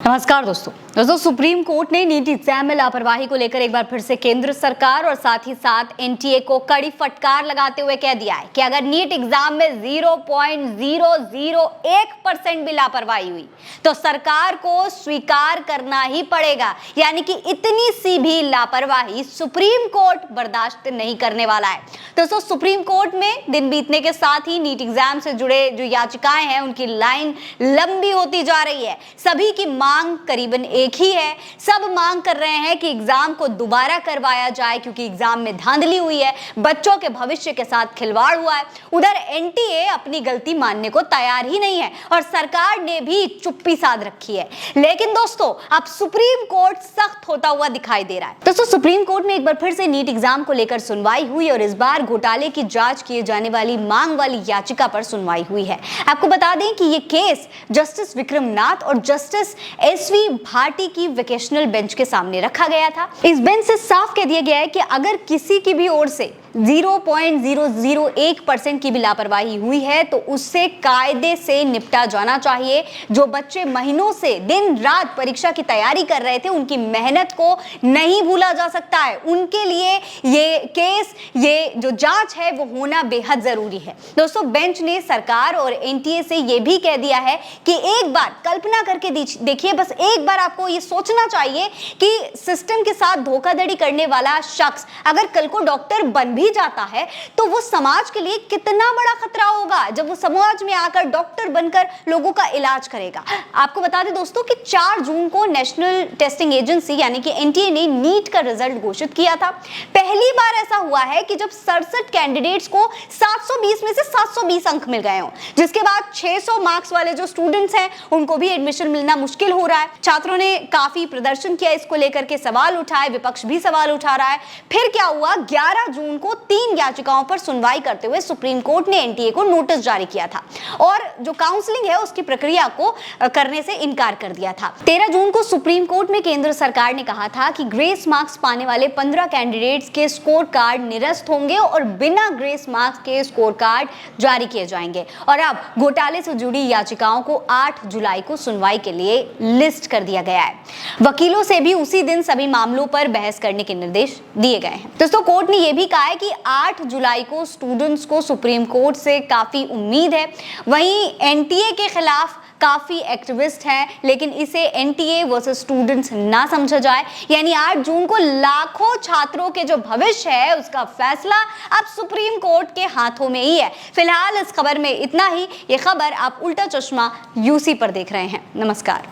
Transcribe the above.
नमस्कार दोस्तों supreme court ने नीट एग्जाम में लापरवाही को लेकर एक बार फिर से केंद्र सरकार और साथ ही साथ एनटीए को कड़ी फटकार लगाते हुए कह दिया है कि अगर नीट एग्जाम में 0.001% भी लापरवाही हुई तो सरकार को स्वीकार करना ही पड़ेगा। यानी कि इतनी सी भी लापरवाही सुप्रीम कोर्ट बर्दाश्त नहीं करने वाला है। दोस्तों सुप्रीम कोर्ट में दिन बीतने के साथ ही नीट एग्जाम से जुड़े जो याचिकाएं हैं उनकी लाइन लंबी होती जा रही है। सभी की मांग करीबन एक ही है। सब मांग कर रहे हैं कि एग्जाम को दोबारा करवाया जाए क्योंकि एग्जाम में धांधली हुई है, बच्चों के भविष्य के साथ खिलवाड़ हुआ है। उधर एनटीए अपनी गलती मानने को तैयार ही नहीं है और सरकार ने भी चुप्पी साध रखी है। लेकिन दोस्तों अब सुप्रीम कोर्ट सख्त होता हुआ दिखाई दे रहा है। दोस्तों सुप्रीम कोर्ट में एक बार फिर से नीट एग्जाम को लेकर सुनवाई हुई और इस बार घोटाले की जांच किए जाने वाली मांग वाली याचिका पर सुनवाई हुई है। आपको बता दें कि ये केस जस्टिस विक्रम नाथ और जस्टिस एसवी भाटी की वेकेशनल बेंच के सामने रखा गया था। इस बेंच से साफ कह दिया गया है कि अगर किसी की भी ओर से 0.001% की भी लापरवाही हुई है तो उससे कायदे से निपटा जाना चाहिए। जो बच्चे महीनों से दिन रात परीक्षा की तैयारी कर रहे थे उनकी मेहनत को नहीं भूला जा सकता है। उनके लिए ये केस, ये जो जांच है वो होना बेहद जरूरी है। दोस्तों बेंच ने सरकार और एनटीए से ये भी कह दिया है कि एक बार कल्पना करके देखिए, बस एक बार आपको ये सोचना चाहिए कि सिस्टम के साथ धोखाधड़ी करने वाला शख्स अगर कल को डॉक्टर बन भी जाता है तो वो समाज के लिए कितना बड़ा खतरा होगा जब वो समाज में आकर डॉक्टर बनकर लोगों का इलाज करेगा। आपको बता दें दोस्तों कि 4 जून को नेशनल टेस्टिंग एजेंसी यानी कि एनटीए ने नीट का रिजल्ट घोषित किया था। पहली बार ऐसा हुआ है कि जब 67 कैंडिडेट्स को 720 में से 720 अंक मिल गए हों, जिसके बाद 600 मार्क्स वाले जो स्टूडेंट्स हैं उनको भी एडमिशन मिलना मुश्किल हो रहा है। छात्रों ने काफी प्रदर्शन किया, इसको लेकर के सवाल उठाए, विपक्ष भी सवाल उठा रहा है। फिर क्या हुआ, 11 जून को 3 याचिकाओं पर सुनवाई करते हुए सुप्रीम कोर्ट ने एनटीए को नोटिस जारी किया था और जो काउंसलिंग है उसकी प्रक्रिया को करने से इनकार कर दिया था। 13 जून को सुप्रीम कोर्ट में केंद्र सरकार ने कहा था कि ग्रेस मार्क्स पाने वाले 15 कैंडिडेट्स के स्कोर कार्ड निरस्त होंगे और बिना ग्रेस मार्क्स के स्कोर कार्ड जारी किए जाएंगे। और अब घोटाले से जुड़ी याचिकाओं को 8 जुलाई को सुनवाई के लिए लिस्ट कर दिया गया है। वकीलों से भी उसी दिन सभी मामलों पर बहस करने के निर्देश दिए गए हैं। दोस्तों कोर्ट ने यह भी कहा है कि 8 जुलाई को स्टूडेंट्स को सुप्रीम कोर्ट से काफी उम्मीद है। वहीं एनटीए के खिलाफ काफी एक्टिविस्ट हैं, लेकिन इसे एनटीए वर्सेस स्टूडेंट्स ना समझा जाए। यानी 8 जून को लाखों छात्रों के जो भविष्य है उसका फैसला अब सुप्रीम कोर्ट के हाथों में ही है। फिलहाल इस खबर में इतना ही। ये खबर आप उल्टा चश्मा यूसी पर देख रहे हैं। नमस्कार।